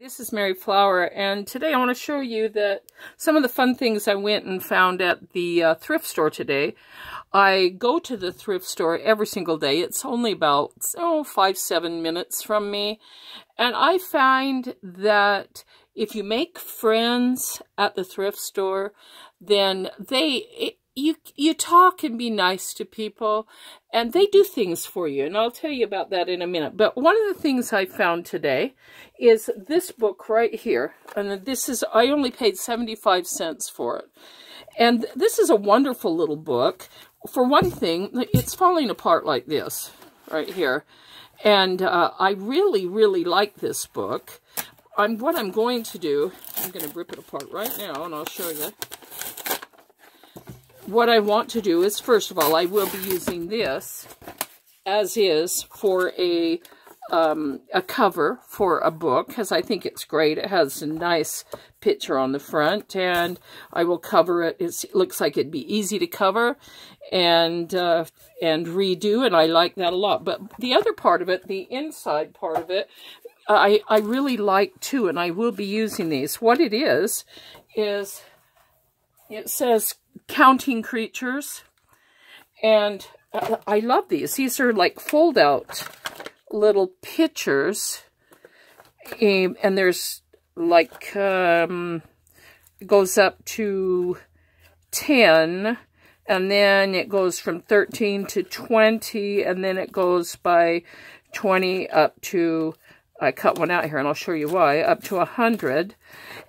This is Mary Flower, and today I want to show you that some of the fun things I went and found at the thrift store today. I go to the thrift store every single day. It's only about 5-7 minutes from me, and I find that if you make friends at the thrift store, then you talk and be nice to people, and they do things for you, and I'll tell you about that in a minute. But one of the things I found today is this book right here, and this is, I only paid 75 cents for it. And this is a wonderful little book. For one thing, it's falling apart like this right here, and I really, really like this book. What I'm going to do, I'm going to rip it apart right now, and I'll show you. What I want to do is, first of all, I will be using this as is for a cover for a book, because I think it's great. It has a nice picture on the front, and I will cover it. It looks like it'd be easy to cover and redo, and I like that a lot. But the other part of it, the inside part of it, I really like too, and I will be using these. What it is it says Counting Creatures, and I love these. These are like fold-out little pictures, and there's like, it goes up to 10, and then it goes from 13 to 20, and then it goes by 20 up to, I cut one out here, and I'll show you why, up to 100.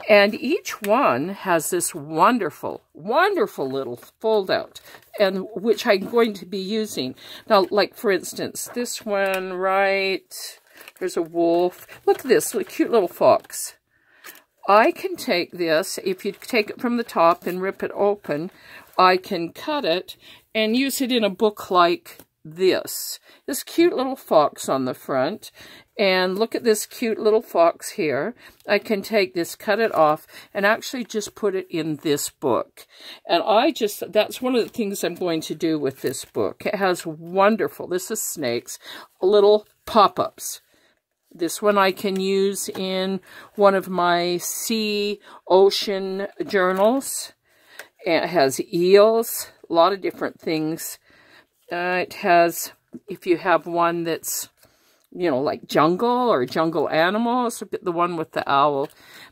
And each one has this wonderful, wonderful little fold-out, and which I'm going to be using. Now, like, for instance, this one, right, there's a wolf. Look at this, a cute little fox. I can take this, if you take it from the top and rip it open, I can cut it and use it in a book like this cute little fox on the front. And look at this cute little fox here. I can take this, cut it off, and actually just put it in this book. And that's one of the things I'm going to do with this book. It has wonderful, this is snakes, little pop-ups. This one I can use in one of my ocean journals. And it has eels, a lot of different things. It has, if you have one that's, like jungle or jungle animals, the one with the owl.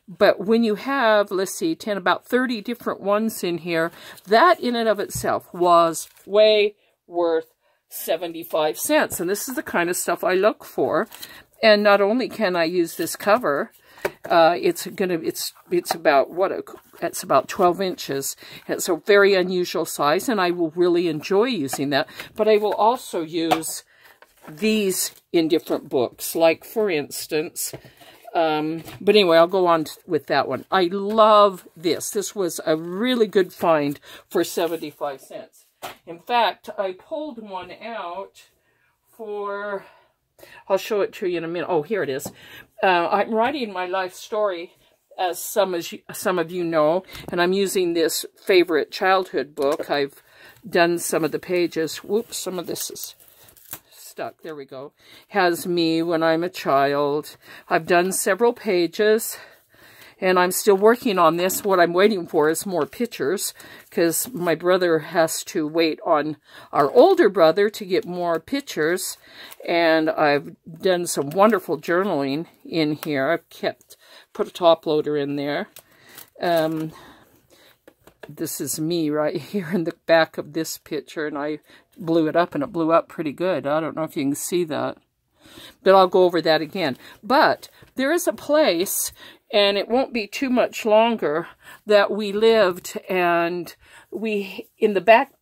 But when you have, let's see, about 30 different ones in here, that in and of itself was way worth 75 cents. And this is the kind of stuff I look for. And not only can I use this cover, it's about 12 inches. It's a very unusual size, and I will really enjoy using that. But I will also use these in different books, like, for instance, but anyway, I'll go on with that one. I love this. This was a really good find for 75 cents. In fact, I pulled one out for, I'll show it to you in a minute. Oh, here it is. I'm writing my life story, as some of you know, and I'm using this favorite childhood book. I've done some of the pages. Whoops, some of this is stuck. There we go. Has me when I'm a child. I've done several pages, and I'm still working on this. What I'm waiting for is more pictures, because my brother has to wait on our older brother to get more pictures, and I've done some wonderful journaling in here. I've put a top loader in there. This is me right here in the back of this picture, and I blew it up, and it blew up pretty good. I don't know if you can see that, but I'll go over that again. But there is a place, and it won't be too much longer, that we lived, and in the back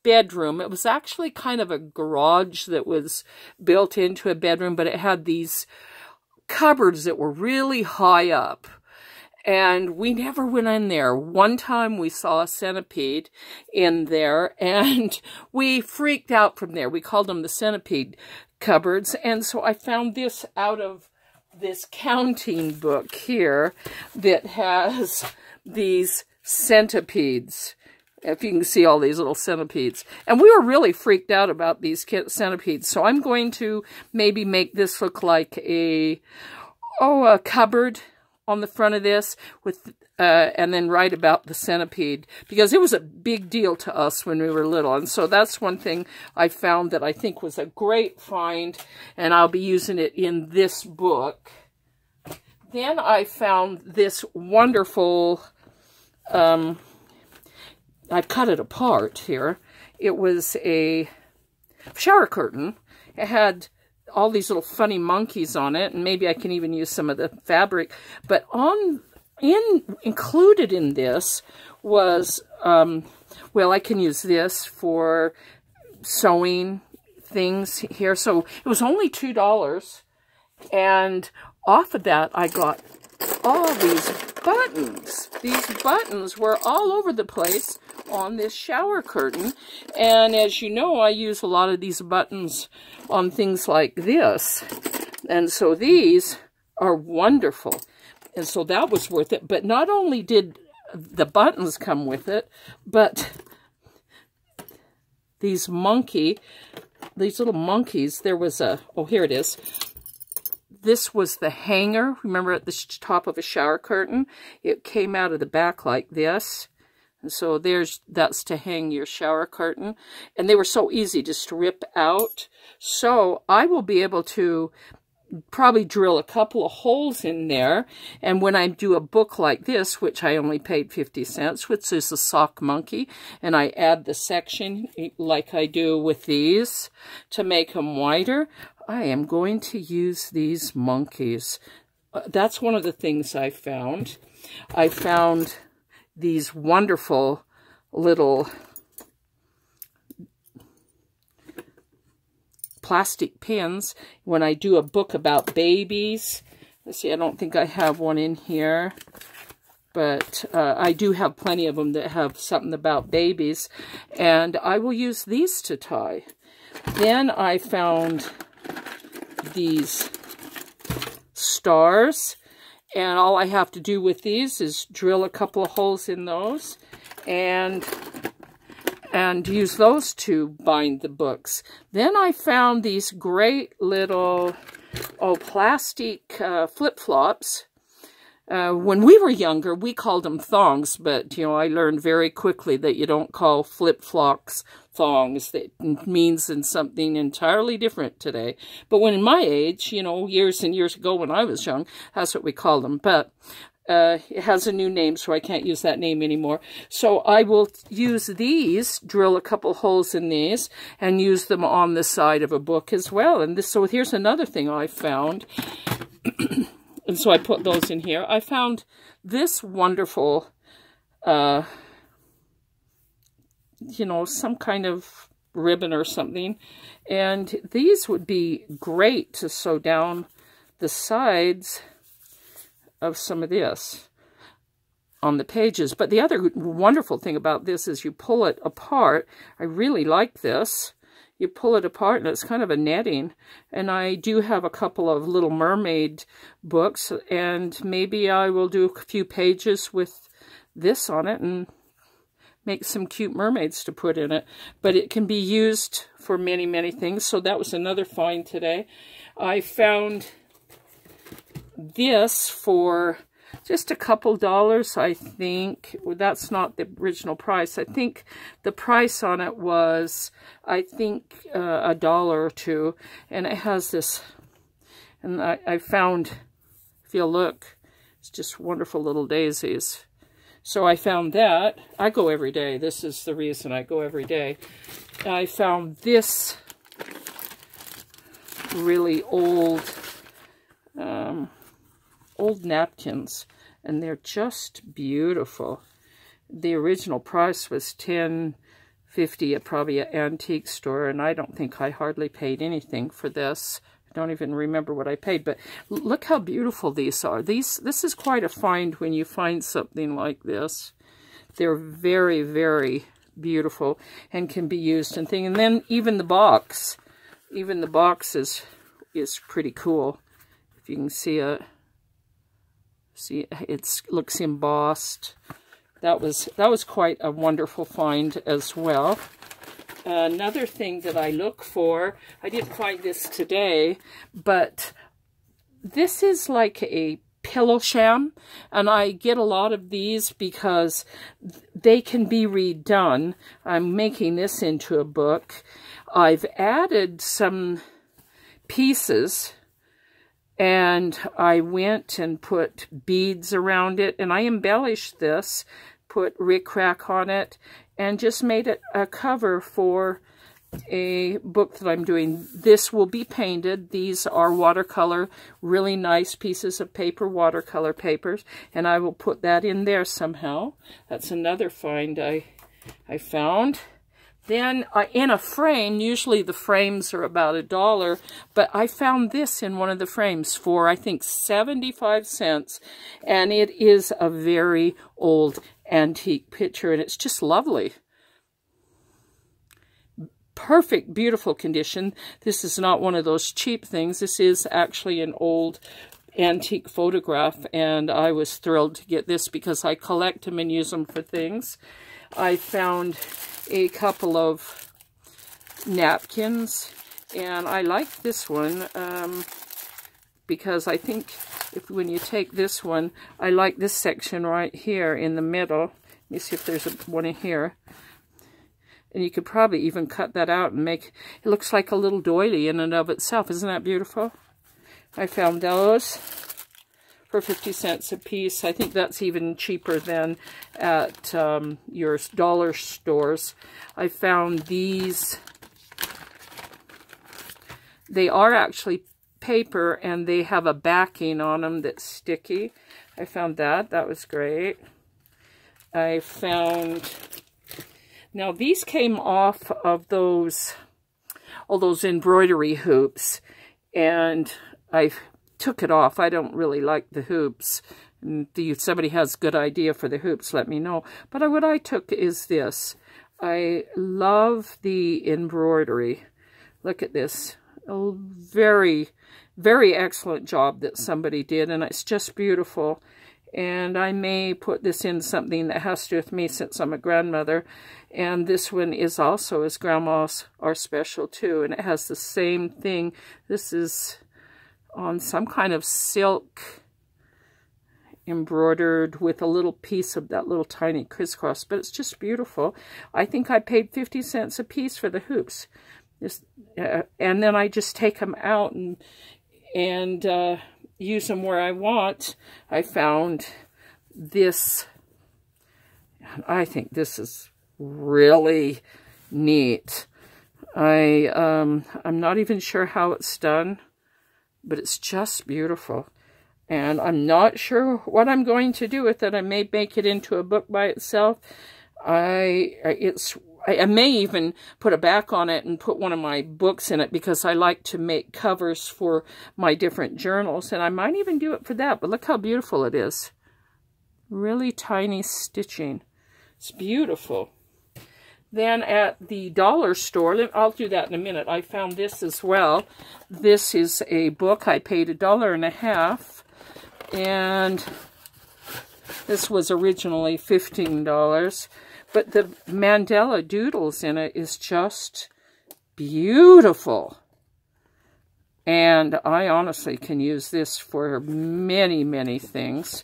bedroom, it was actually kind of a garage that was built into a bedroom, but it had these cupboards that were really high up. And we never went in there. One time we saw a centipede in there, and we freaked out from there. We called them the centipede cupboards. And so I found this out of this counting book here that has these centipedes. If you can see all these little centipedes. And we were really freaked out about these centipedes. So I'm going to maybe make this look like a a cupboard on the front of this with and then write about the centipede, because it was a big deal to us when we were little. And so that's one thing I found that I think was a great find, and I'll be using it in this book. Then I found this wonderful, I've cut it apart here. It was a shower curtain. It had all these little funny monkeys on it, and maybe I can even use some of the fabric. But included in this was, well, I can use this for sewing things here. So it was only $2, and off of that I got all these buttons. These buttons were all over the place on this shower curtain, and as you know, I use a lot of these buttons on things like this, and so these are wonderful, and so that was worth it. But not only did the buttons come with it, but these little monkeys, there was a, oh, here it is. This was the hanger, remember, at the top of a shower curtain? It came out of the back like this. And so that's to hang your shower curtain. And they were so easy just to rip out. So I will be able to probably drill a couple of holes in there. And when I do a book like this, which I only paid 50 cents, which is a sock monkey, and I add the section like I do with these to make them wider, I am going to use these monkeys. That's one of the things I found. I found these wonderful little plastic pins when I do a book about babies. Let's see, I don't think I have one in here, but I do have plenty of them that have something about babies, and I will use these to tie. Then I found these stars, and all I have to do with these is drill a couple of holes in those and use those to bind the books. Then I found these great little plastic flip-flops. When we were younger, we called them thongs, but, you know, I learned very quickly that you don't call flip-flops thongs. That means something entirely different today. But when in my age, you know, years and years ago when I was young, that's what we called them. But it has a new name, so I can't use that name anymore. So I will use these, drill a couple holes in these, and use them on the side of a book as well. And this, so here's another thing I found. And so I put those in here. I found this wonderful, you know, some kind of ribbon or something. And these would be great to sew down the sides of some of this on the pages. But the other wonderful thing about this is you pull it apart. I really like this. You pull it apart, and it's kind of a netting. And I do have a couple of Little Mermaid books, and maybe I will do a few pages with this on it and make some cute mermaids to put in it. But it can be used for many, many things. So that was another find today. I found this for just a couple dollars, I think. Well, that's not the original price. I think the price on it was, I think, $1 or $2. And it has this, and I found, if you look, it's just wonderful little daisies. So I found that. I go every day. This is the reason I go every day. I found this really old napkins, and they're just beautiful. The original price was $10.50 at probably an antique store, and I don't think I hardly paid anything for this. I don't even remember what I paid, but look how beautiful these are. This is quite a find when you find something like this. They're very, very beautiful and can be used in things. And then even the box is pretty cool. If you can see it. See, it looks embossed. That was quite a wonderful find as well. Another thing that I look for, I didn't find this today, but this is like a pillow sham, and I get a lot of these because they can be redone. I'm making this into a book. I've added some pieces, and I went and put beads around it, and I embellished this, put rickrack on it, and just made it a cover for a book that I'm doing. This will be painted. These are watercolor, really nice pieces of paper, watercolor papers, and I will put that in there somehow. That's another find I found. Then in a frame, usually the frames are about $1, but I found this in one of the frames for, I think, 75 cents, and it is a very old antique picture, and it's just lovely. Perfect, beautiful condition. This is not one of those cheap things. This is actually an old antique photograph, and I was thrilled to get this because I collect them and use them for things. I found a couple of napkins, and I like this one because I think when you take this one, I like this section right here in the middle. Let me see if there's one in here. And you could probably even cut that out and make, it looks like a little doily in and of itself. Isn't that beautiful? I found those for 50 cents a piece. I think that's even cheaper than at your dollar stores. I found these. They are actually paper, and they have a backing on them that's sticky. I found that. That was great. I found... Now, these came off of those embroidery hoops, and I took it off. I don't really like the hoops. And if somebody has a good idea for the hoops, let me know. But what I took is this. I love the embroidery. Look at this. A very, very excellent job that somebody did, and it's just beautiful. And I may put this in something that has to do with me since I'm a grandmother. And this one is also, as grandmas are special too. And it has the same thing. This is on some kind of silk embroidered with a little piece of that little tiny crisscross. But it's just beautiful. I think I paid 50 cents a piece for the hoops. And then I just take them out and use them where I want. I found this. I think this is really neat. I'm not even sure how it's done, but it's just beautiful. And I'm not sure what I'm going to do with it. I may make it into a book by itself. I may even put a back on it and put one of my books in it because I like to make covers for my different journals. And I might even do it for that. But look how beautiful it is. Really tiny stitching. It's beautiful. Then at the dollar store, I'll do that in a minute, I found this as well. This is a book. I paid $1.50. And this was originally $15. But the mandala doodles in it is just beautiful. And I honestly can use this for many, many things.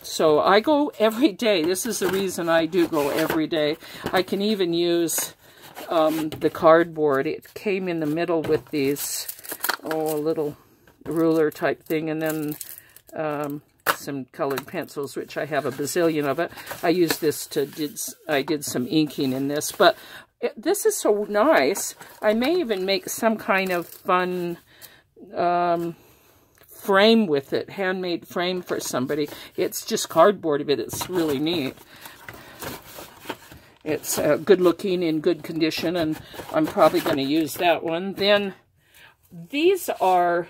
So I go every day. This is the reason I do go every day. I can even use the cardboard. It came in the middle with these, a little ruler type thing, and then some colored pencils, which I have a bazillion of it. I used this I did some inking in this, but this is so nice. I may even make some kind of fun frame with it, handmade frame for somebody. It's just cardboard, but it's really neat. It's good looking, in good condition, and I'm probably going to use that one. Then these are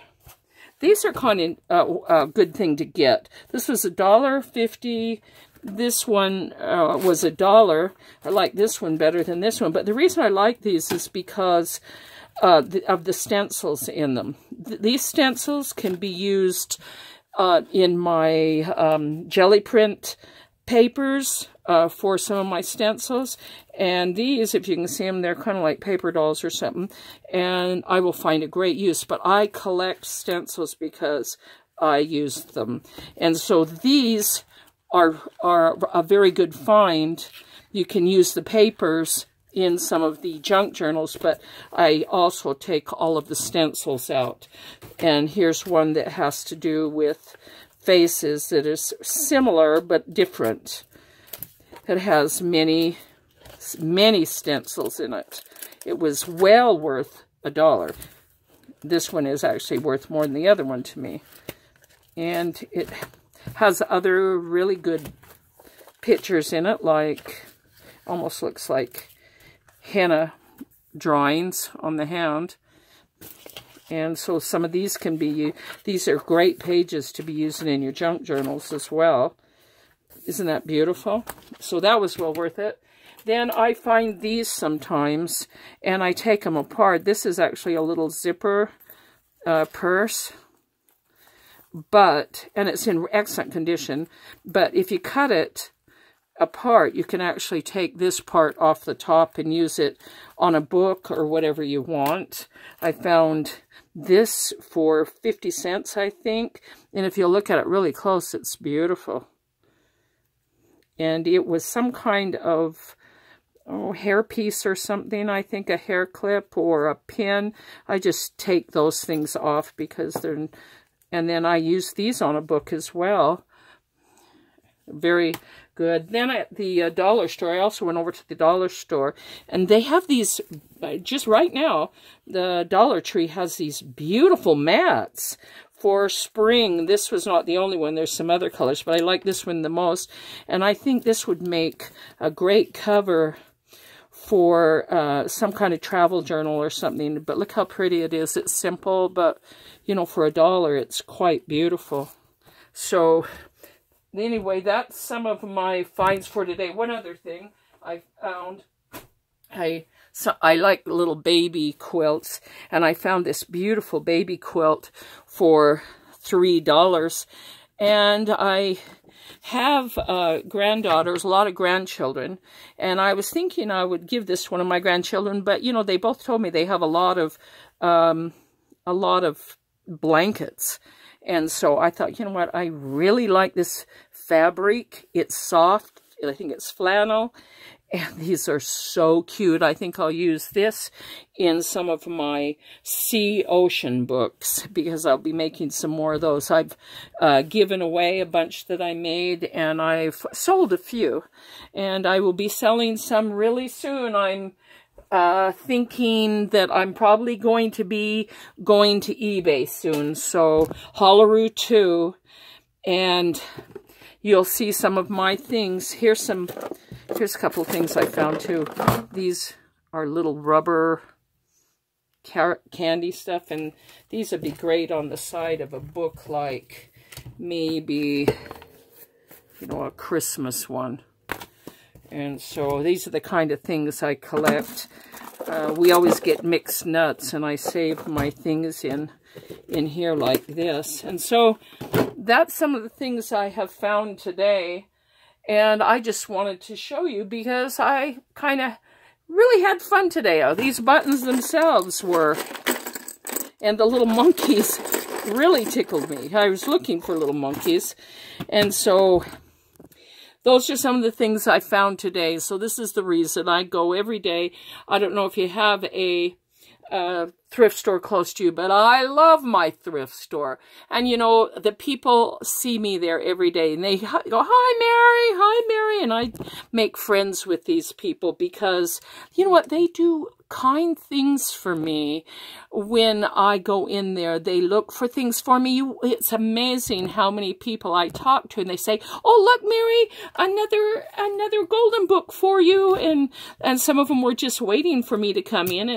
kind of a good thing to get. This was $1.50. This one was $1. I like this one better than this one. But the reason I like these is because of the stencils in them. These stencils can be used in my jelly print papers for some of my stencils. And these, if you can see them, they're kind of like paper dolls or something. And I will find a great use. But I collect stencils because I used them. And so these are a very good find. You can use the papers in some of the junk journals, but I also take all of the stencils out. And here's one that has to do with faces that is similar but different. It has many stencils in it. It was well worth $1. This one is actually worth more than the other one to me. And it has other really good pictures in it, like, almost looks like henna drawings on the hand. And so some of these can be, these are great pages to be using in your junk journals as well. Isn't that beautiful? So that was well worth it. Then I find these sometimes, and I take them apart. This is actually a little zipper purse, and it's in excellent condition. But if you cut it apart, you can actually take this part off the top and use it on a book or whatever you want. I found this for 50 cents, I think. And if you look at it really close, it's beautiful. And it was some kind of hair piece or something, I think, a hair clip or a pin. I just take those things off because they're, and then I use these on a book as well. Very good. Then at the dollar store, I also went over to the dollar store, and they have these, just right now, the Dollar Tree has these beautiful mats for spring. This was not the only one. There's some other colors, but I like this one the most. And I think this would make a great cover for some kind of travel journal or something. But look how pretty it is. It's simple, but, you know, for $1, it's quite beautiful. So anyway, that's some of my finds for today. One other thing I found, I like little baby quilts, and I found this beautiful baby quilt for $3. And I have granddaughters, a lot of grandchildren, and I was thinking I would give this one of my grandchildren, but you know, they both told me they have a lot of blankets. And so I thought, you know what, I really like this fabric. It's soft. I think it's flannel. And these are so cute. I think I'll use this in some of my sea ocean books because I'll be making some more of those. I've given away a bunch that I made, and I've sold a few. And I will be selling some really soon. I'm thinking that I'm probably going to be going to eBay soon. So Hollaroo 2, and you'll see some of my things. Here's a couple of things I found too. These are little rubber candy stuff, and these would be great on the side of a book, like maybe, you know, a Christmas one. And so these are the kind of things I collect. We always get mixed nuts, and I save my things in here like this. And so that's some of the things I have found today. And I just wanted to show you because I kind of really had fun today. These buttons themselves were, and the little monkeys really tickled me. I was looking for little monkeys. And so those are some of the things I found today. So this is the reason I go every day. I don't know if you have a thrift store close to you, but I love my thrift store. And you know, the people see me there every day, and they go, hi Mary, and I make friends with these people because, you know what, they do kind things for me when I go in there. They look for things for me. It's amazing how many people I talk to, and they say, oh, look, Mary, another golden book for you. And some of them were just waiting for me to come in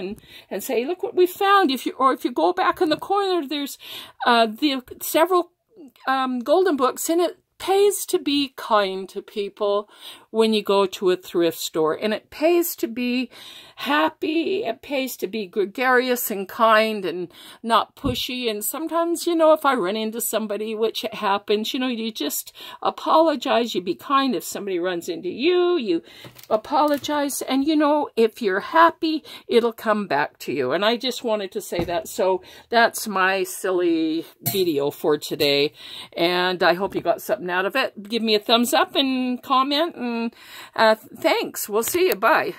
and say, look what we found. If you go back in the corner, there's several golden books in it pays to be kind to people when you go to a thrift store, and it pays to be happy. It pays to be gregarious and kind and not pushy. And sometimes, you know, if I run into somebody, which it happens, you know, you just apologize. You be kind. If somebody runs into you, you apologize. And, you know, if you're happy, it'll come back to you. And I just wanted to say that. So that's my silly video for today. And I hope you got something out of it. Give me a thumbs up and comment. And thanks. We'll see you. Bye.